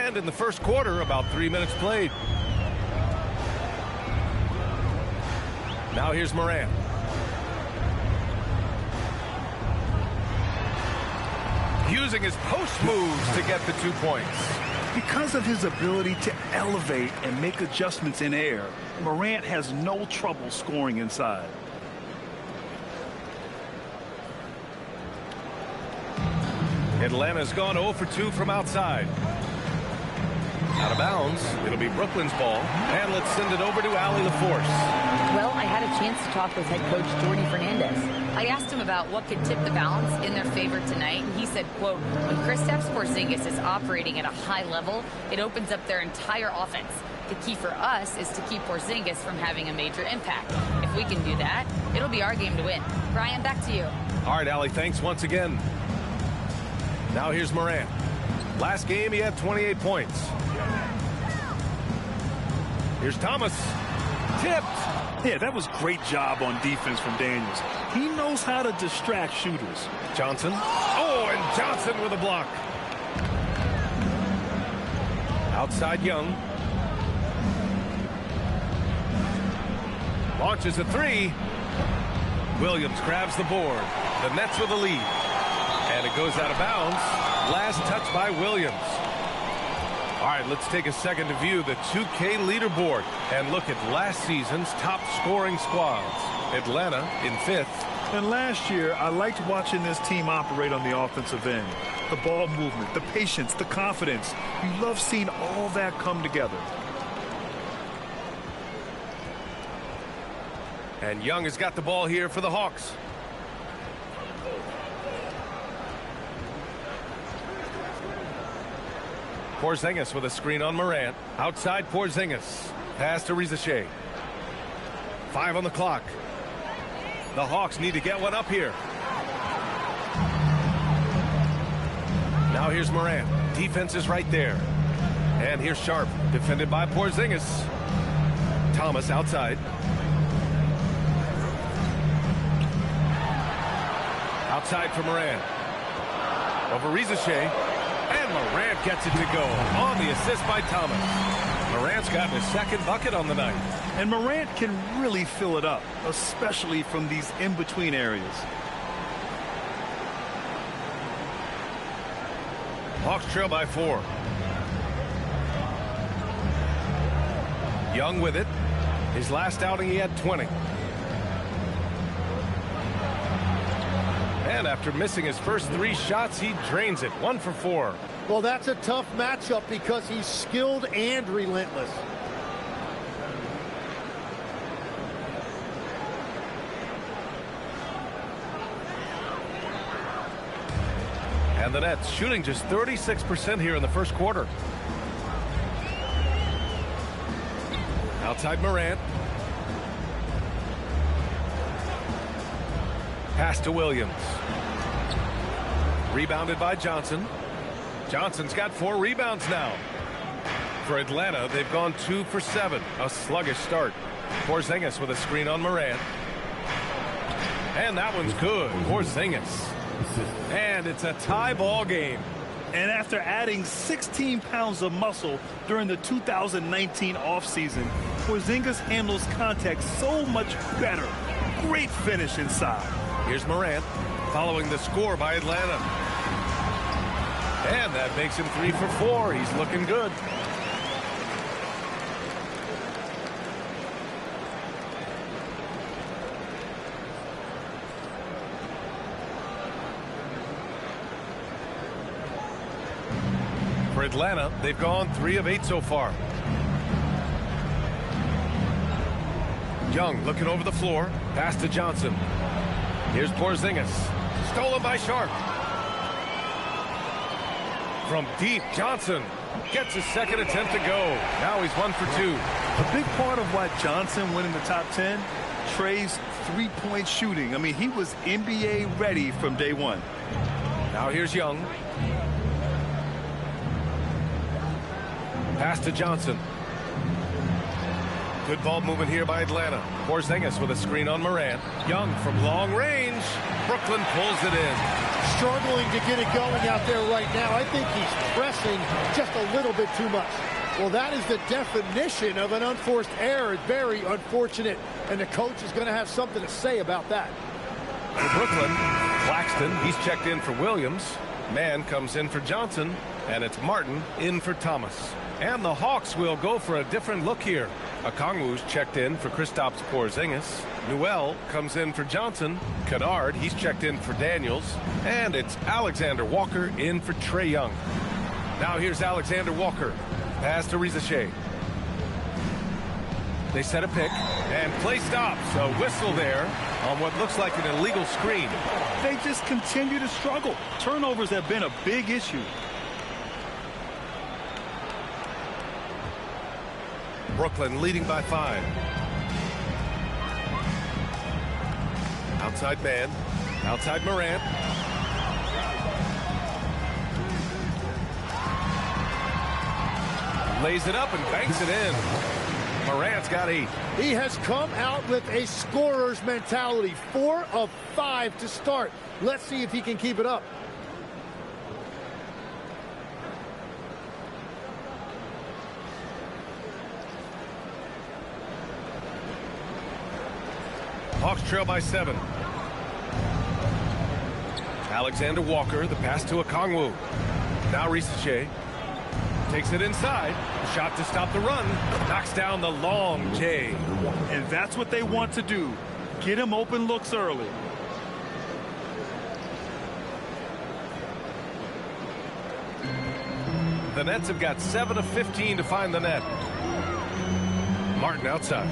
And in the first quarter, about 3 minutes played. Now here's Morant. Using his post moves to get the 2 points. Because of his ability to elevate and make adjustments in air, Morant has no trouble scoring inside. Atlanta's gone 0 for 2 from outside. Out of bounds. It'll be Brooklyn's ball. And let's send it over to Allie LaForce. Well, I had a chance to talk with head coach Jordi Fernandez. I asked him about what could tip the balance in their favor tonight, and he said, quote, when Kristaps Porzingis is operating at a high level, it opens up their entire offense. The key for us is to keep Porzingis from having a major impact. If we can do that, it'll be our game to win. Brian, back to you. All right, Allie, thanks once again. Now here's Morant. Last game, he had 28 points. Here's Thomas. Tipped. Yeah, that was great job on defense from Daniels. He knows how to distract shooters. Johnson. Oh, and Johnson with a block. Outside Young. Launches a three. Williams grabs the board. The Nets with a lead. And it goes out of bounds. Last touch by Williams. All right, let's take a second to view the 2K leaderboard and look at last season's top scoring squads. Atlanta in 5th. And last year, I liked watching this team operate on the offensive end. The ball movement, the patience, the confidence. You love seeing all that come together. And Young has got the ball here for the Hawks. Porzingis with a screen on Morant. Outside Porzingis. Pass to Rizachet. 5 on the clock. The Hawks need to get one up here. Now here's Morant. Defense is right there. And here's Sharp. Defended by Porzingis. Thomas outside. Outside for Morant. Over Rizachet. And Morant gets it to go on the assist by Thomas. Morant's gotten his second bucket on the night. And Morant can really fill it up, especially from these in-between areas. Hawks trail by 4. Young with it. His last outing, he had 20. And after missing his first 3 shots, he drains it. 1 for 4. Well, that's a tough matchup because he's skilled and relentless. And the Nets shooting just 36% here in the first quarter. Outside Morant. Pass to Williams. Rebounded by Johnson. Johnson's got 4 rebounds now. For Atlanta, they've gone 2 for 7. A sluggish start. Porzingis with a screen on Morant. And that one's good. Porzingis. And it's a tie ball game. And after adding 16 pounds of muscle during the 2019 offseason, Porzingis handles contact so much better. Great finish inside. Here's Morant following the score by Atlanta. And that makes him 3 for 4. He's looking good. For Atlanta, they've gone 3 of 8 so far. Young looking over the floor. Pass to Johnson. Here's Porzingis. Stolen by Sharp. From deep, Johnson gets his second attempt to go. Now he's 1 for 2. A big part of why Johnson went in the top 10, Trey's three-point shooting. I mean, he was NBA ready from day one. Now here's Young. Pass to Johnson. Good ball movement here by Atlanta. Porzingis with a screen on Morant. Young from long range. Brooklyn pulls it in. Struggling to get it going out there right now. I think he's pressing just a little bit too much. Well, that is the definition of an unforced error. It's very unfortunate, and the coach is going to have something to say about that. For Brooklyn, Claxton, he's checked in for Williams. Mann comes in for Johnson, and it's Martin in for Thomas. And the Hawks will go for a different look here. Okongwu's checked in for Kristaps Porzingis. Newell comes in for Johnson. Kennard, he's checked in for Daniels. And it's Alexander Walker in for Trae Young. Now here's Alexander Walker. Pass to Rizachet. They set a pick, and play stops. A whistle there on what looks like an illegal screen. They just continue to struggle. Turnovers have been a big issue. Brooklyn leading by 5. Outside man. Outside Morant. Lays it up and banks it in. Morant's got 8. He has come out with a scorer's mentality. 4 of 5 to start. Let's see if he can keep it up. Hawks trail by 7. Alexander Walker, the pass to Okongwu. Now Rizachet takes it inside. Shot to stop the run. Knocks down the long J. And that's what they want to do. Get him open looks early. The Nets have got 7 of 15 to find the net. Martin outside.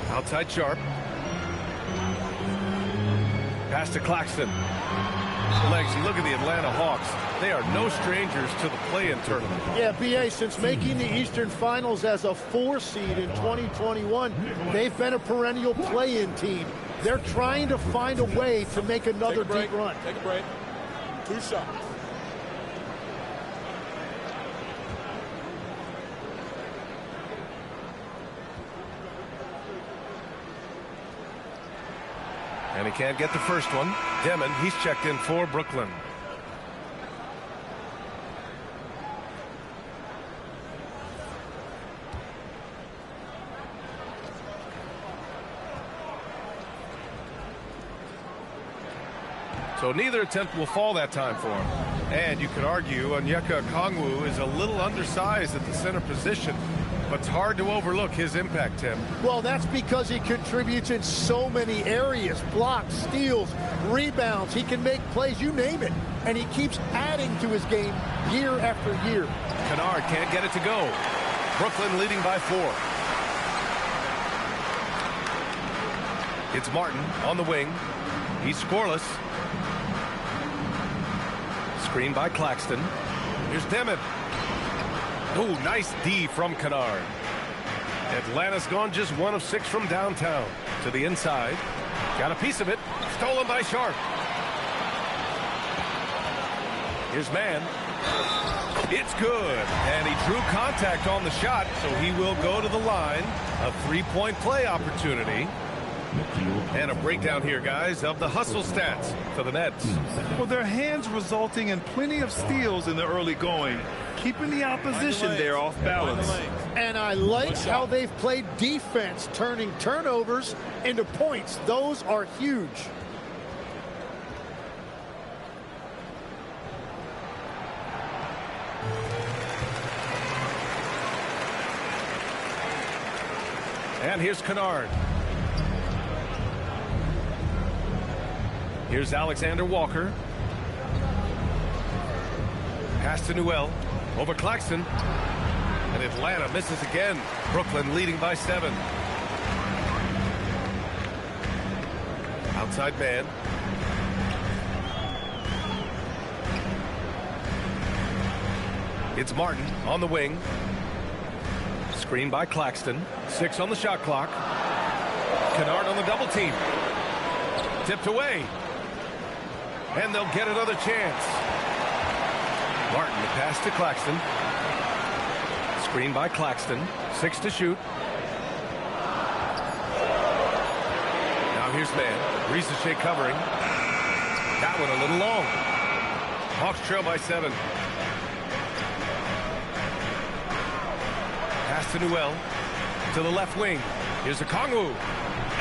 Outside Sharp. Pass to Claxton. Legs, you look at the Atlanta Hawks. They are no strangers to the play-in tournament. Yeah, B.A., since making the Eastern Finals as a 4 seed in 2021, they've been a perennial play-in team. They're trying to find a way to make another deep run. Take a break. 2 shots. And he can't get the first one. Demon, he's checked in for Brooklyn. So neither attempt will fall that time for him. And you could argue Onyeka Okongwu is a little undersized at the center position, but it's hard to overlook his impact, Tim. Well, that's because he contributes in so many areas. Blocks, steals, rebounds. He can make plays, you name it. And he keeps adding to his game year after year. Kennard can't get it to go. Brooklyn leading by 4. It's Martin on the wing. He's scoreless. Screen by Claxton. Here's Demon. Oh, nice D from Kennard. Atlanta's gone just 1 of 6 from downtown. To the inside. Got a piece of it. Stolen by Sharp. Here's Mann. It's good. And he drew contact on the shot, so he will go to the line. A 3-point play opportunity. And a breakdown here, guys, of the hustle stats for the Nets. Well, their hands resulting in plenty of steals in the early going, keeping the opposition there off balance. And I like how they've played defense, turning turnovers into points. Those are huge. And here's Kennard. Here's Alexander Walker. Pass to Newell. Over Claxton. And Atlanta misses again. Brooklyn leading by 7. Outside man. It's Martin on the wing. Screen by Claxton. 6 on the shot clock. Kennard on the double team. Tipped away. And they'll get another chance. Martin, the pass to Claxton. Screen by Claxton. 6 to shoot. Now here's man. Ricochet covering. That one a little long. Hawks trail by 7. Pass to Newell. To the left wing. Here's Okongwu.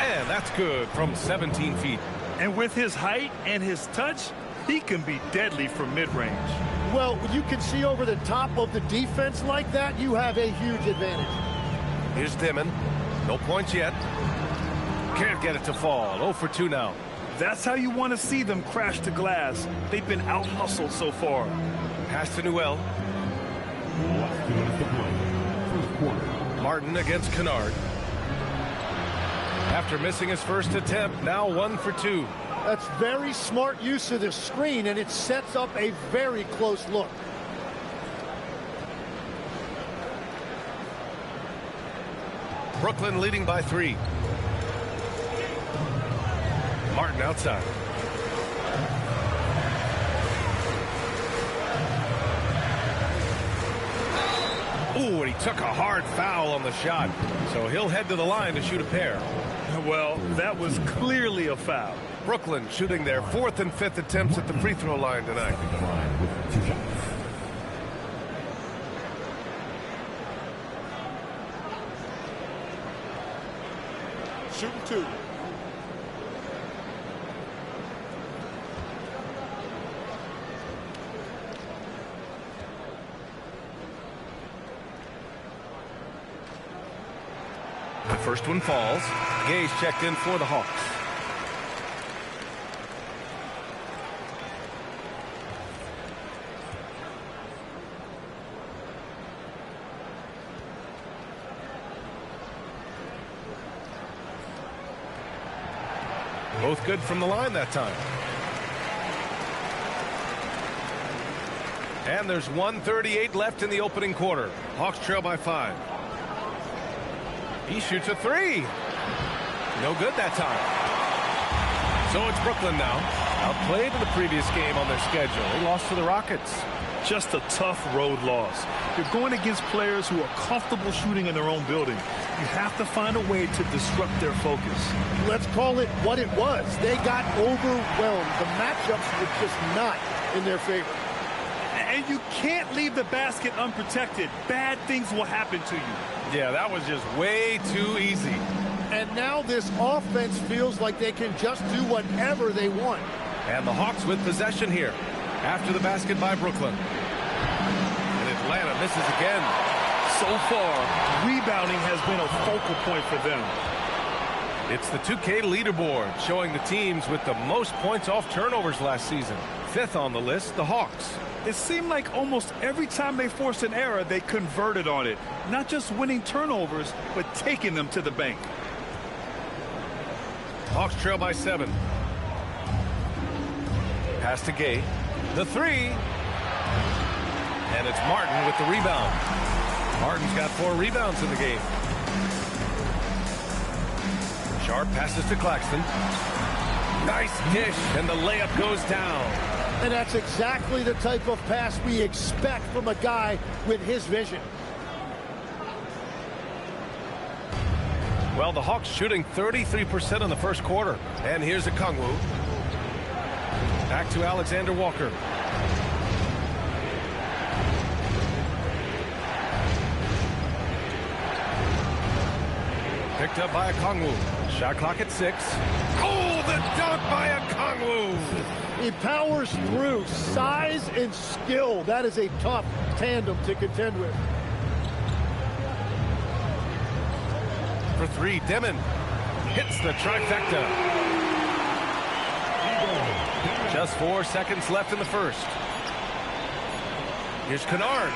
And that's good from 17 feet. And with his height and his touch, he can be deadly from mid-range. Well, when you can see over the top of the defense like that, you have a huge advantage. Here's Dimon. No points yet. Can't get it to fall. 0 for 2 now. That's how you want to see them crash the glass. They've been out-hustled so far. Pass to Newell. Martin against Kennard. After missing his first attempt, now 1 for 2. That's very smart use of the screen, and it sets up a very close look. Brooklyn leading by 3. Martin outside. Ooh, and he took a hard foul on the shot. So he'll head to the line to shoot a pair. Well, that was clearly a foul. Brooklyn shooting their 4th and 5th attempts at the free throw line tonight. Shooting 2. The first one falls. Gay's checked in for the Hawks. Both good from the line that time. And there's 1:38 left in the opening quarter. Hawks trail by 5. He shoots a 3. No good that time. So it's Brooklyn now. Outplayed in the previous game on their schedule. They lost to the Rockets. Just a tough road loss. You're going against players who are comfortable shooting in their own building. You have to find a way to disrupt their focus. Let's call it what it was. They got overwhelmed. The matchups were just not in their favor. And you can't leave the basket unprotected. Bad things will happen to you. Yeah, that was just way too easy. And now this offense feels like they can just do whatever they want. And the Hawks with possession here after the basket by Brooklyn. And Atlanta misses again. So far, rebounding has been a focal point for them. It's the 2K leaderboard showing the teams with the most points off turnovers last season. 5th on the list, the Hawks. It seemed like almost every time they forced an error, they converted on it. Not just winning turnovers, but taking them to the bank. Hawks trail by 7. Pass to Gay. The 3. And it's Martin with the rebound. Martin's got 4 rebounds in the game. Sharp passes to Claxton. Nice dish, and the layup goes down. And that's exactly the type of pass we expect from a guy with his vision. Well, the Hawks shooting 33% in the first quarter. And here's Okongwu. Back to Alexander Walker. Picked up by Okongwu. Shot clock at 6. Oh, the dunk by Okongwu. He powers through. Size and skill. That is a tough tandem to contend with. For 3, Dimon hits the trifecta. Just 4 seconds left in the first. Here's Kennard.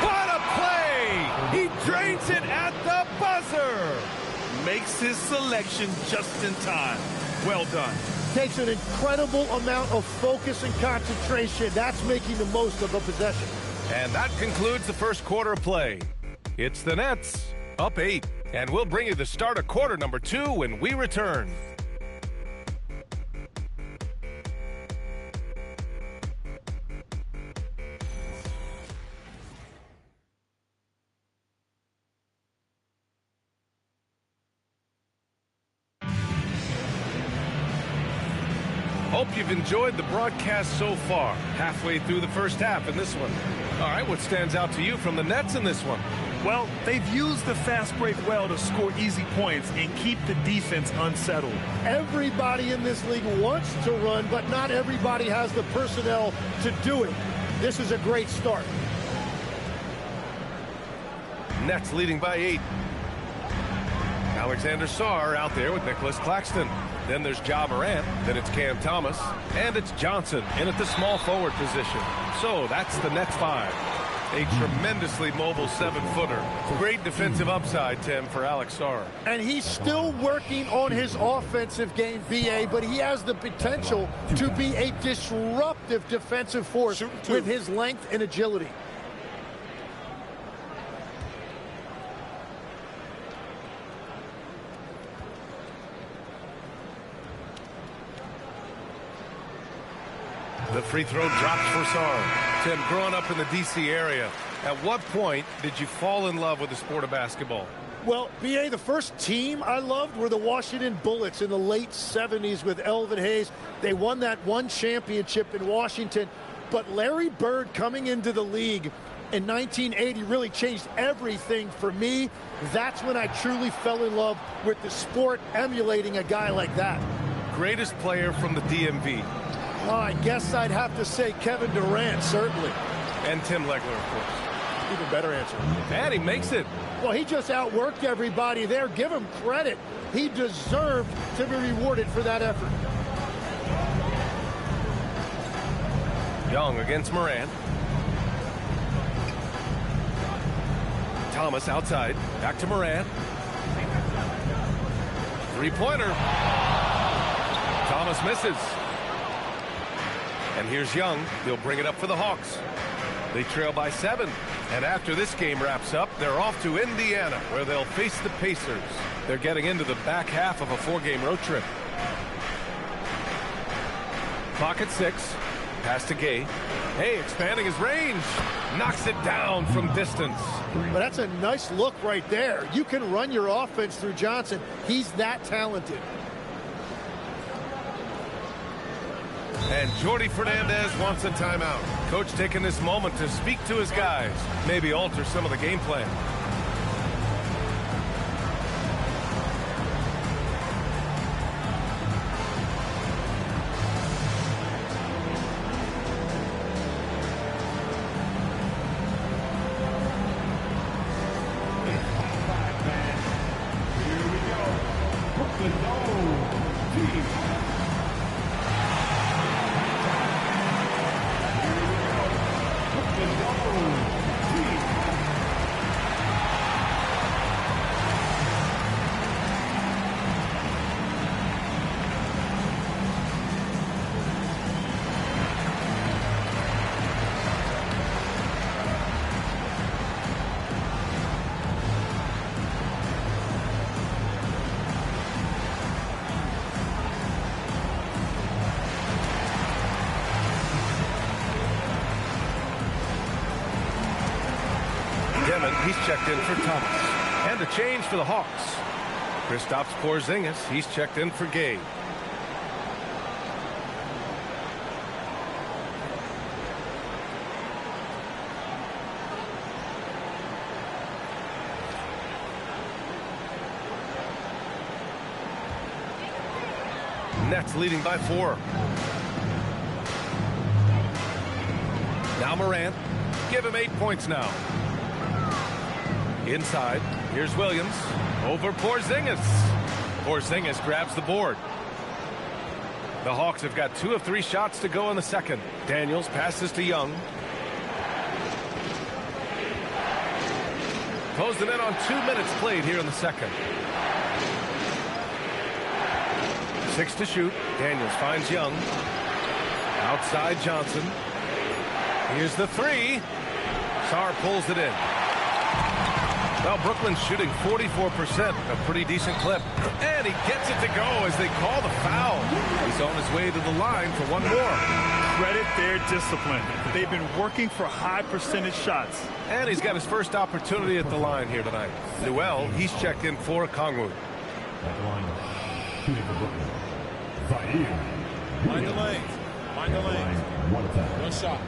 What a play! He drains it at the buzzer. Makes his selection just in time. Well done. Takes an incredible amount of focus and concentration. That's making the most of a possession. And that concludes the first quarter of play. It's the Nets up 8. And we'll bring you the start of quarter number 2 when we return. Hope you've enjoyed the broadcast so far. Halfway through the first half in this one. All right, what stands out to you from the Nets in this one? Well, they've used the fast break well to score easy points and keep the defense unsettled. Everybody in this league wants to run, but not everybody has the personnel to do it. This is a great start. Nets leading by 8. Alexander Sarr out there with Nicholas Claxton. Then there's Ja Morant. Then it's Cam Thomas. And it's Johnson in at the small forward position. So that's the Nets 5. A tremendously mobile 7-footer. Great defensive upside, Tim, for Alex Sarr. And he's still working on his offensive game, B.A., but he has the potential to be a disruptive defensive force with his length and agility. The free throw drops for Sarr. Tim, growing up in the D.C. area, at what point did you fall in love with the sport of basketball? Well, B.A., the first team I loved were the Washington Bullets in the late 70s with Elvin Hayes. They won that one championship in Washington. But Larry Bird coming into the league in 1980 really changed everything for me. That's when I truly fell in love with the sport, emulating a guy like that. Greatest player from the DMV? Oh, I guess I'd have to say Kevin Durant, certainly. And Tim Legler, of course. Even better answer. And he makes it. Well, he just outworked everybody there. Give him credit. He deserved to be rewarded for that effort. Young against Morant. Thomas outside. Back to Morant. Three-pointer. Thomas misses. And here's Young. He'll bring it up for the Hawks. They trail by 7. And after this game wraps up, they're off to Indiana, where they'll face the Pacers. They're getting into the back half of a 4-game road trip. Clock at 6. Pass to Gay. Hey, expanding his range. Knocks it down from distance. But that's a nice look right there. You can run your offense through Johnson. He's that talented. And Jordi Fernandez wants a timeout. Coach taking this moment to speak to his guys. Maybe alter some of the game plan. He's checked in for Thomas. And a change for the Hawks. Kristaps Porzingis, he's checked in for Gay. Nets leading by 4. Now Morant. Give him 8 points now. Inside, here's Williams, over Porzingis. Porzingis grabs the board. The Hawks have got 2 of 3 shots to go in the second. Daniels passes to Young. Closing in on 2 minutes played here in the second. 6 to shoot. Daniels finds Young. Outside Johnson. Here's the 3. Sarr pulls it in. Well, Brooklyn's shooting 44%, a pretty decent clip. And he gets it to go as they call the foul. He's on his way to the line for one more. Credit their discipline. They've been working for high percentage shots. And he's got his first opportunity at the line here tonight. Newell, he's checked in for Kongwu. At the line, shooting for Brooklyn, Zaire Mind the lane. Mind the lane. One shot.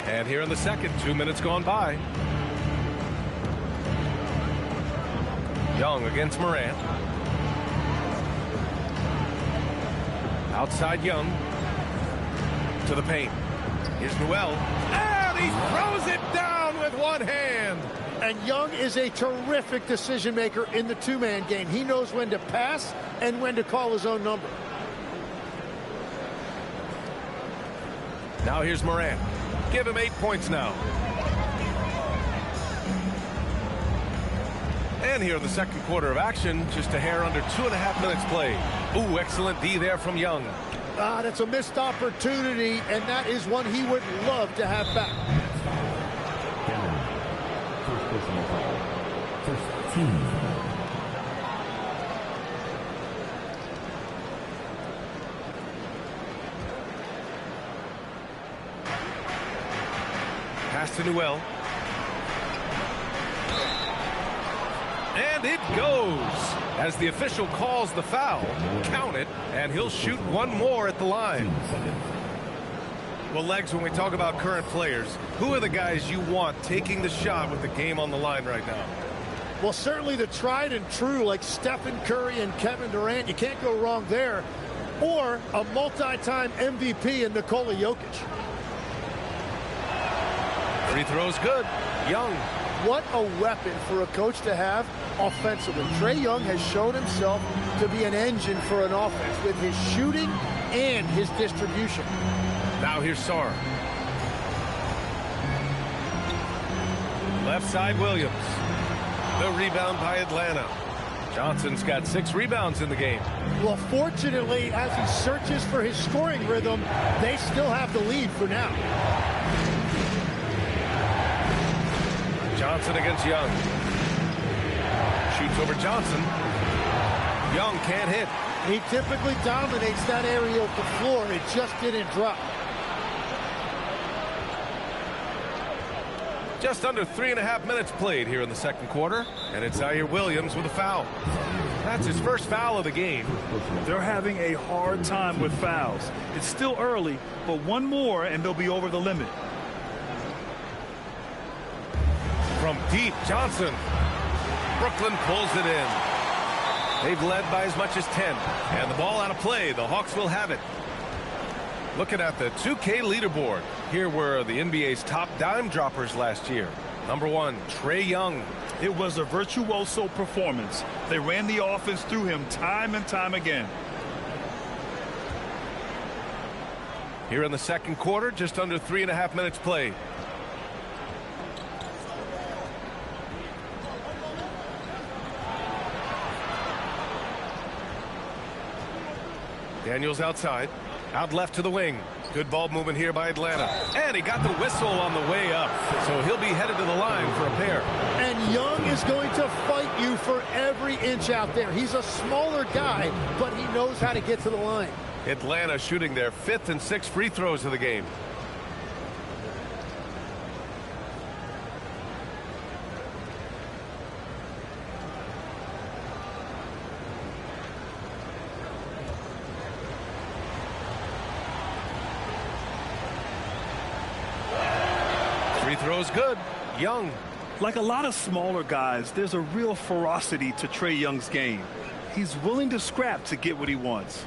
And here in the second, 2 minutes gone by. Young against Morant. Outside Young. To the paint. Here's Newell. And he throws it down with one hand. And Young is a terrific decision maker in the two-man game. He knows when to pass and when to call his own number. Now here's Morant. Give him 8 points now. And here in the second quarter of action, just a hair under 2.5 minutes played. Ooh, excellent D there from Young. That's a missed opportunity, and that is one he would love to have back. First personal foul. First team. Pass to Newell. And it goes. As the official calls the foul, count it, and he'll shoot one more at the line. Well, Legs, when we talk about current players, who are the guys you want taking the shot with the game on the line right now? Well, certainly the tried and true, like Stephen Curry and Kevin Durant. You can't go wrong there. Or a multi-time MVP in Nikola Jokic. Free throw's good. Young. What a weapon for a coach to have offensively. Trae Young has shown himself to be an engine for an offense with his shooting and his distribution. Now here's Sarr. Left side Williams. The rebound by Atlanta. Johnson's got 6 rebounds in the game. Well, fortunately, as he searches for his scoring rhythm, they still have the lead for now. Johnson against Young. Shoots over Johnson. Young can't hit. He typically dominates that area of the floor. It just didn't drop. Just under 3.5 minutes played here in the second quarter, and it's Zaire Williams with a foul. That's his first foul of the game. They're having a hard time with fouls. It's still early, but one more and they'll be over the limit. From deep, Johnson. Brooklyn pulls it in. They've led by as much as 10. And the ball out of play. The Hawks will have it. Looking at the 2K leaderboard. Here were the NBA's top dime droppers last year. Number 1, Trae Young. It was a virtuoso performance. They ran the offense through him time and time again. Here in the second quarter, just under 3.5 minutes played. Daniels outside. Out left to the wing. Good ball movement here by Atlanta. And he got the whistle on the way up. So he'll be headed to the line for a pair. And Young is going to fight you for every inch out there. He's a smaller guy, but he knows how to get to the line. Atlanta shooting their 5th and 6th free throws of the game. Free throw's good. Young. Like a lot of smaller guys, there's a real ferocity to Trae Young's game. He's willing to scrap to get what he wants.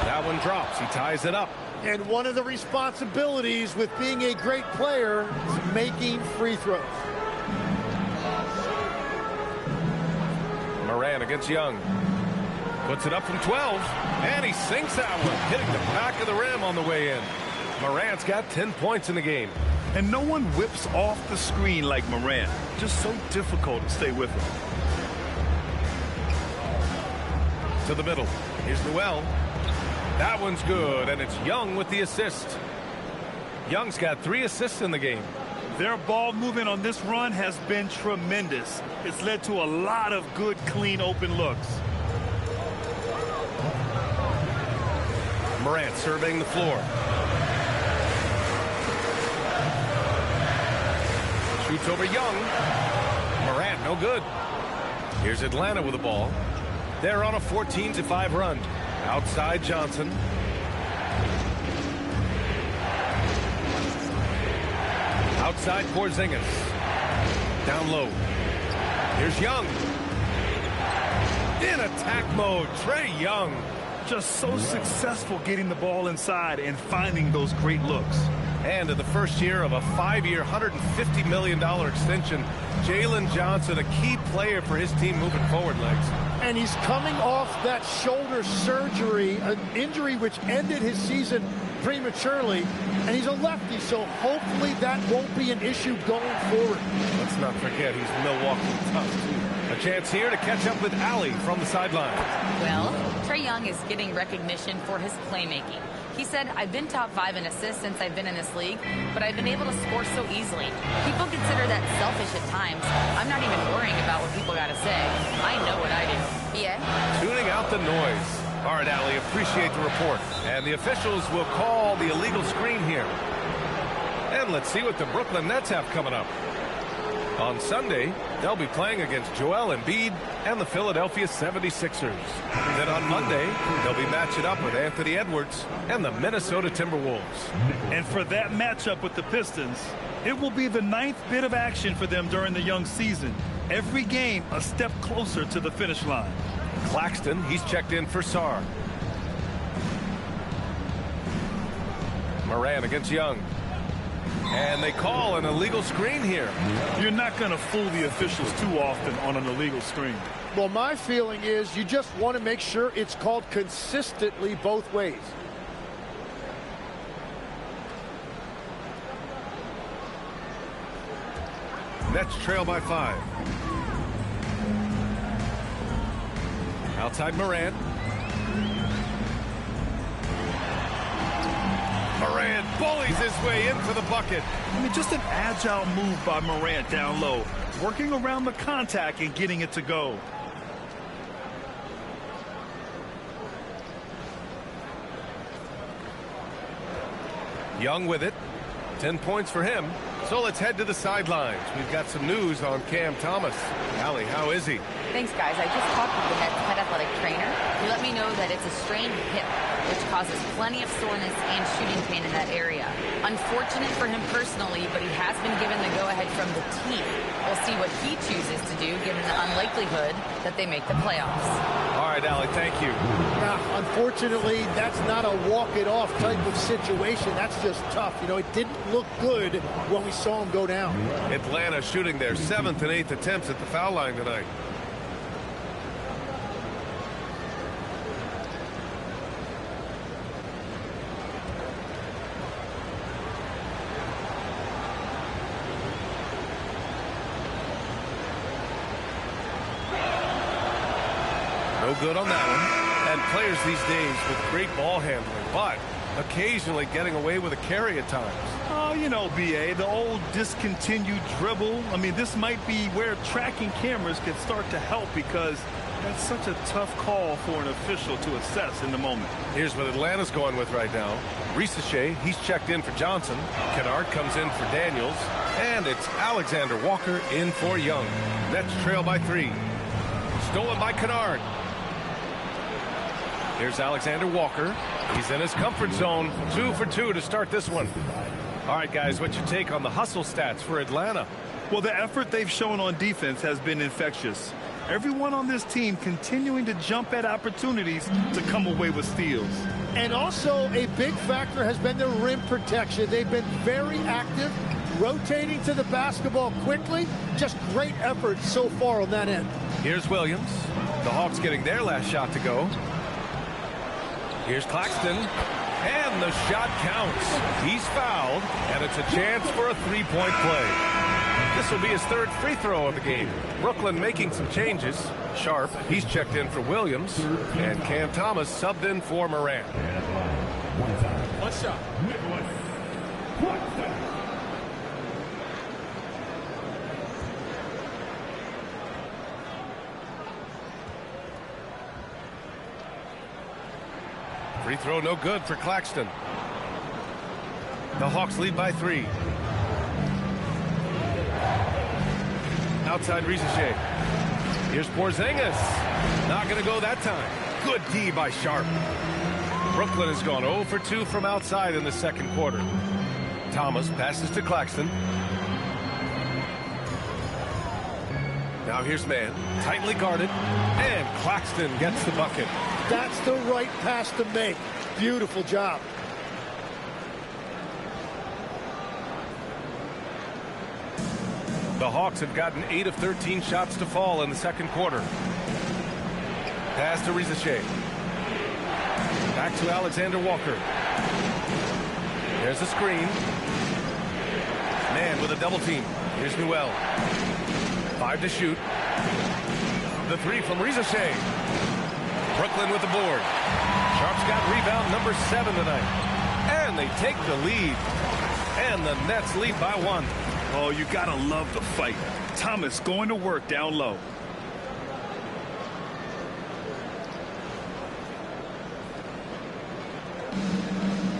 That one drops. He ties it up. And one of the responsibilities with being a great player is making free throws. Morant against Young. Puts it up from 12. And he sinks that one, hitting the back of the rim on the way in. Morant's got 10 points in the game. And no one whips off the screen like Morant. Just so difficult to stay with him. To the middle. Here's Newell. That one's good, and it's Young with the assist. Young's got 3 assists in the game. Their ball movement on this run has been tremendous. It's led to a lot of good, clean, open looks. Morant surveying the floor. Shoots over Young. Morant, no good. Here's Atlanta with the ball. They're on a 14-5 run. Outside Johnson. Outside Porzingis. Down low. Here's Young. In attack mode, Trae Young. Just so successful getting the ball inside and finding those great looks. And in the first year of a 5-year, $150 million extension, Jalen Johnson, a key player for his team moving forward, Legs. And he's coming off that shoulder surgery, an injury which ended his season prematurely, and he's a lefty, so hopefully that won't be an issue going forward. Let's not forget he's Milwaukee tough, too. A chance here to catch up with Allie from the sideline. Well, Trae Young is getting recognition for his playmaking. He said, I've been top 5 in assists since I've been in this league, but I've been able to score so easily. People consider that selfish at times. I'm not even worrying about what people got to say. I know what I do. Yeah? Tuning out the noise. All right, Allie, appreciate the report. And the officials will call the illegal screen here. And let's see what the Brooklyn Nets have coming up. On Sunday, they'll be playing against Joel Embiid and the Philadelphia 76ers. Then on Monday, they'll be matching up with Anthony Edwards and the Minnesota Timberwolves. And for that matchup with the Pistons, it will be the 9th bit of action for them during the young season. Every game a step closer to the finish line. Claxton, he's checked in for Sarr. Moran against Young. And they call an illegal screen here. You're not going to fool the officials too often on an illegal screen. Well, my feeling is you just want to make sure it's called consistently both ways. Nets trail by 5. Outside Morant. Morant bullies his way in for the bucket. I mean, just an agile move by Morant down low, working around the contact and getting it to go. Young with it. 10 points for him. So let's head to the sidelines. We've got some news on Cam Thomas. Allie, how is he? Thanks, guys. I just talked with the Nets head athletic trainer. He let me know that it's a strained hip, which causes plenty of soreness and shooting pain in that area. Unfortunate for him personally, but he has been given the go-ahead from the team. We'll see what he chooses to do, given the unlikelihood that they make the playoffs. All right, Allie, thank you. Unfortunately, that's not a walk-it-off type of situation. That's just tough. You know, it didn't look good when we saw him go down. Atlanta shooting their 7th and 8th attempts at the foul line tonight. No good on that one. And players these days with great ball handling, but occasionally getting away with a carry at times. Oh, you know, B.A., the old discontinued dribble. I mean, this might be where tracking cameras can start to help, because that's such a tough call for an official to assess in the moment. Here's what Atlanta's going with right now. Risache, he's checked in for Johnson. Kennard comes in for Daniels. And it's Alexander Walker in for Young. Nets trail by 3. Stolen by Kennard. Here's Alexander Walker. He's in his comfort zone. 2 for 2 to start this one. All right, guys, what's your take on the hustle stats for Atlanta? Well, the effort they've shown on defense has been infectious. Everyone on this team continuing to jump at opportunities to come away with steals. And also a big factor has been the rim protection. They've been very active, rotating to the basketball quickly. Just great effort so far on that end. Here's Williams. The Hawks getting their last shot to go. Here's Claxton. And the shot counts. He's fouled, and it's a chance for a three-point play. This will be his 3rd free throw of the game. Brooklyn making some changes. Sharp, he's checked in for Williams. And Cam Thomas subbed in for Morant. One shot. Free throw no good for Claxton. The Hawks lead by 3. Outside Risacher. Here's Porzingis. Not going to go that time. Good D by Sharp. Brooklyn has gone 0 for 2 from outside in the second quarter. Thomas passes to Claxton. Now here's Mann, tightly guarded, and Claxton gets the bucket. That's the right pass to make. Beautiful job. The Hawks have gotten 8 of 13 shots to fall in the second quarter. Pass to Risacher. Back to Alexander Walker. There's a screen. Mann with a double team. Here's Newell. 5 to shoot. The 3 from Risacher. Brooklyn with the board. Sharp's got rebound number 7 tonight. And they take the lead. And the Nets lead by 1. Oh, you gotta love the fight. Thomas going to work down low.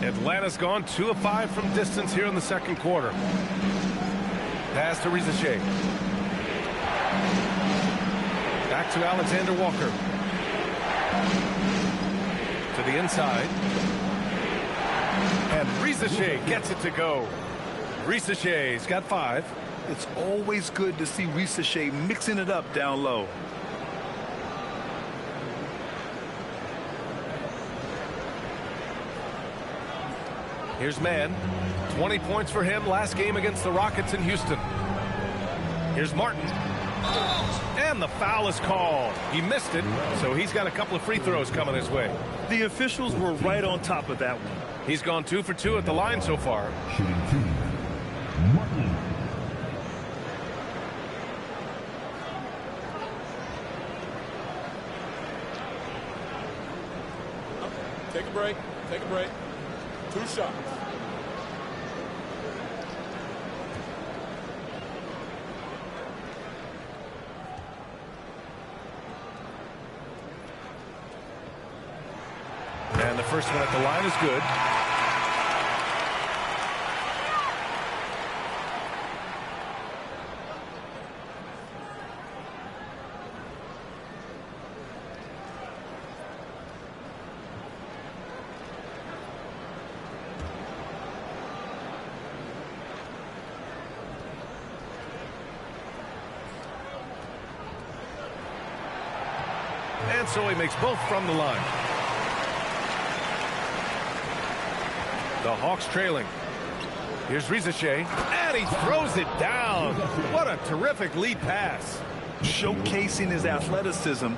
Atlanta's gone 2 of 5 from distance here in the second quarter. Pass to Risacher. Back to Alexander Walker. To the inside. And Risacher gets it to go. Risacher's got 5. It's always good to see Risacher mixing it up down low. Here's Mann. 20 points for him last game against the Rockets in Houston. Here's Martin. And the foul is called. He missed it, so he's got a couple of free throws coming his way. The officials were right on top of that one. He's gone 2 for 2 at the line so far. Shooting 2. Martin. Take a break. Take a break. 2 shots. And the first one at the line is good. And so he makes both from the line. The Hawks trailing. Here's Risacher, and he throws it down. What a terrific lead pass. Showcasing his athleticism.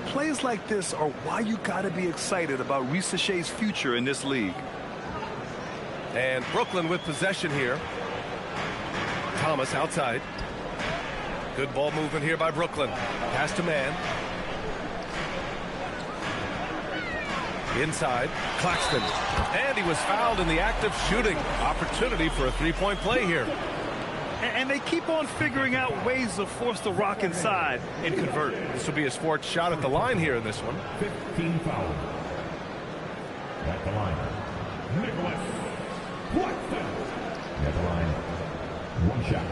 Plays like this are why you got to be excited about Risacher's future in this league. And Brooklyn with possession here. Thomas outside. Good ball movement here by Brooklyn. Pass to Mann. Inside, Claxton. And he was fouled in the act of shooting. Opportunity for a three-point play here. And they keep on figuring out ways to force the Rock inside and convert. This will be his 4th shot at the line here in this one. 15 foul. At the line, Nicholas Claxton. At the line, 1 shot.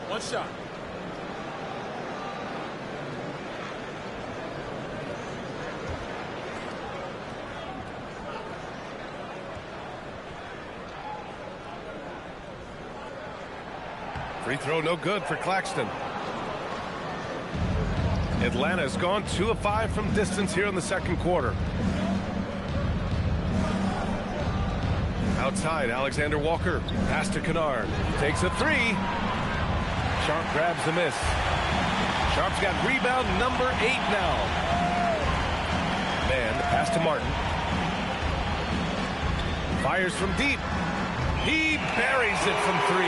1 shot. Free throw no good for Claxton. Atlanta's gone 2 of 5 from distance here in the second quarter. Outside, Alexander Walker. Pass to Kennard. Takes a 3. Sharp grabs the miss. Sharp's got rebound number 8 now. Mann, pass to Martin. Fires from deep. He buries it from 3.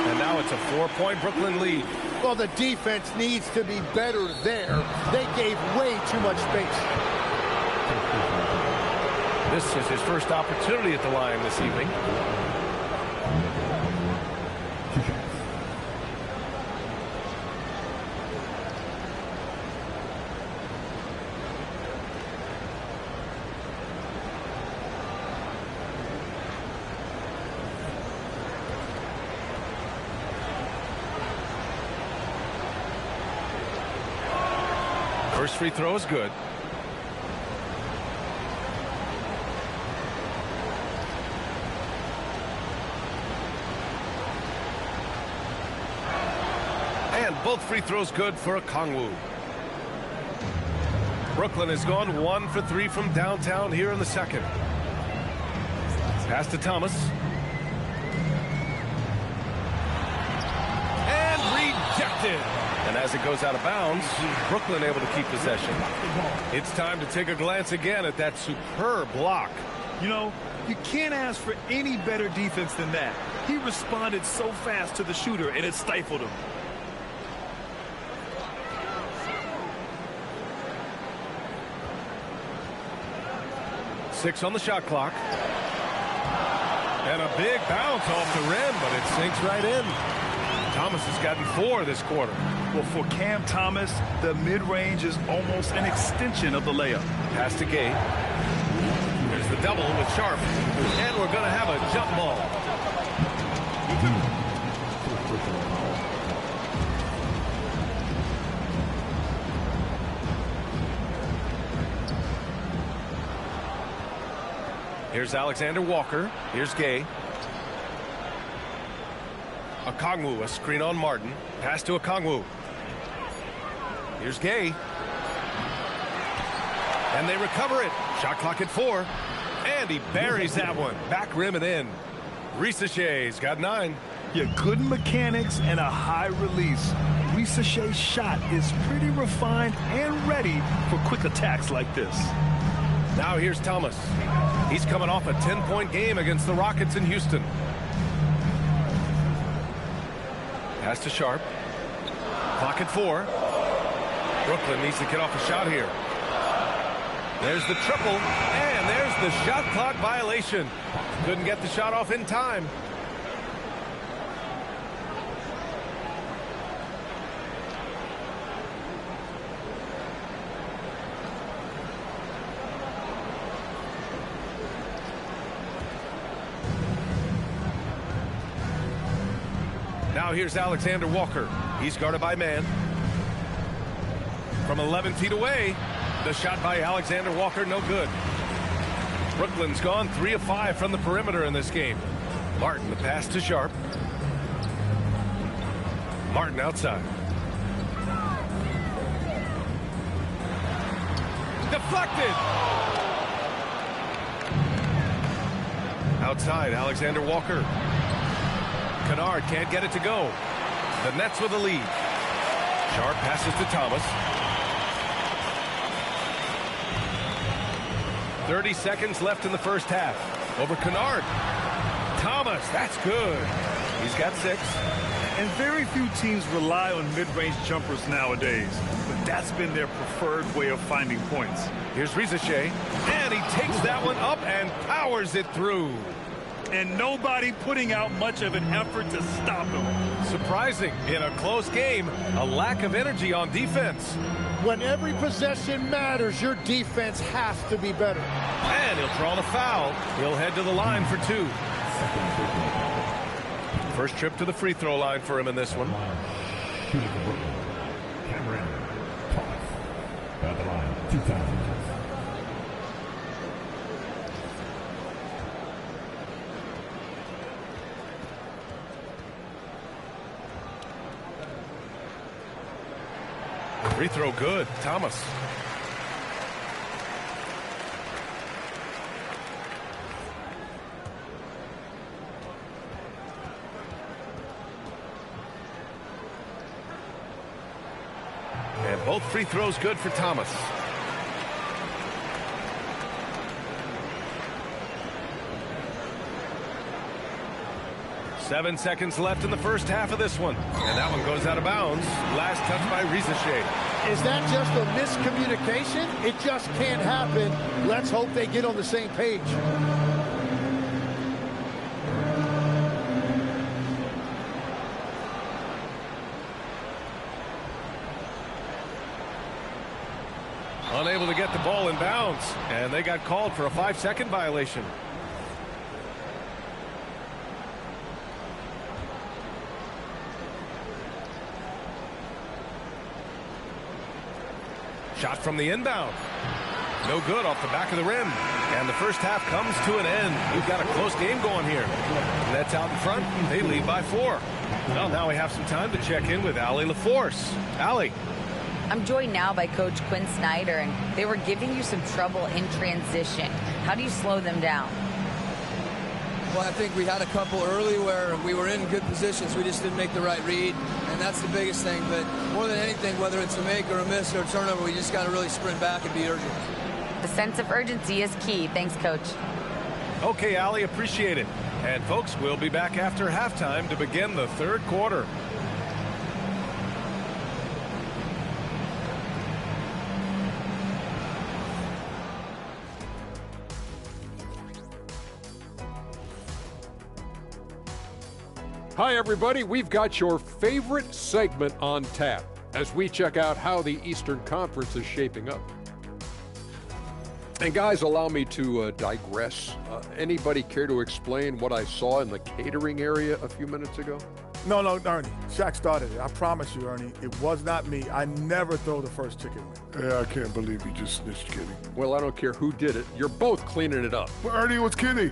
And now it's a 4-point Brooklyn lead. Well, the defense needs to be better there. They gave way too much space. This is his first opportunity at the line this evening. First free throw is good. And both free throws good for Okongwu. Brooklyn has gone 1 for 3 from downtown here in the second. Pass to Thomas. And rejected. And as it goes out of bounds, Brooklyn able to keep possession. It's time to take a glance again at that superb block. You know, you can't ask for any better defense than that. He responded so fast to the shooter, and it stifled him. Six on the shot clock. And a big bounce off the rim, but it sinks right in. Thomas has gotten 4 this quarter. Well, for Cam Thomas, the mid-range is almost an extension of the layup. Pass to Gay. There's the double with Sharp. And we're going to have a jump ball. Here's Alexander Walker. Here's Gay. Okongwu, a screen on Martin. Pass to Okongwu. Here's Gay. And they recover it. Shot clock at 4. And he buries that one. Back rim and in. Risache's got 9. Yeah, good mechanics and a high release. Risache's shot is pretty refined and ready for quick attacks like this. Now here's Thomas. He's coming off a 10-point game against the Rockets in Houston. Pass to Sharp. Clock at 4. Brooklyn needs to get off a shot here. There's the triple, and there's the shot clock violation. Couldn't get the shot off in time. Now here's Alexander Walker. He's guarded by man. From 11 feet away, the shot by Alexander Walker, no good. Brooklyn's gone 3 of 5 from the perimeter in this game. Martin, the pass to Sharp. Martin outside. Deflected. Outside, Alexander Walker. Kennard can't get it to go. The Nets with the lead. Sharp passes to Thomas. 30 seconds left in the first half. Over Kennard. Thomas, that's good. He's got 6. And very few teams rely on mid-range jumpers nowadays, but that's been their preferred way of finding points. Here's Risache, and he takes that one up and powers it through. And nobody putting out much of an effort to stop him. Surprising, in a close game, a lack of energy on defense. When every possession matters, your defense has to be better. And he'll draw the foul. He'll head to the line for 2. First trip to the free throw line for him in this one. Cameron Thomas at the line, 2 times. Free throw good. Thomas. And both free throws good for Thomas. Seven seconds left in the first half of this one. And that one goes out of bounds. Last touch by Risache. Is that just a miscommunication? It just can't happen. Let's hope they get on the same page. Unable to get the ball in bounds. And they got called for a 5-second violation. Shot from the inbound. No good off the back of the rim. And the first half comes to an end. We've got a close game going here. Nets out in front. They lead by 4. Well, now we have some time to check in with Allie LaForce. Allie. I'm joined now by Coach Quinn Snyder, and they were giving you some trouble in transition. How do you slow them down? Well, I think we had a couple early where we were in good positions. We just didn't make the right read, and that's the biggest thing. But more than anything, whether it's a make or a miss or a turnover, we just got to really sprint back and be urgent. The sense of urgency is key. Thanks, Coach. Okay, Allie, appreciate it. And, folks, we'll be back after halftime to begin the third quarter. Hi, everybody. We've got your favorite segment on tap as we check out how the Eastern Conference is shaping up. And guys, allow me to digress. Anybody care to explain what I saw in the catering area a few minutes ago? No, Ernie. Shaq started it. I promise you, Ernie. It was not me. I never throw the first chicken wing. Yeah, I can't believe you just snitched Kenny. Well, I don't care who did it. You're both cleaning it up. Well, Ernie, it was Kenny.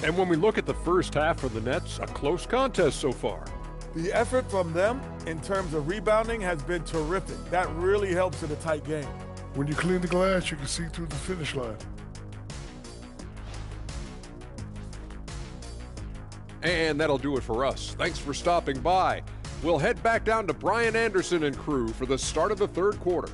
And when we look at the first half of the Nets, a close contest so far. The effort from them in terms of rebounding has been terrific. That really helps in a tight game. When you clean the glass, you can see through the finish line. And that'll do it for us. Thanks for stopping by. We'll head back down to Brian Anderson and crew for the start of the third quarter.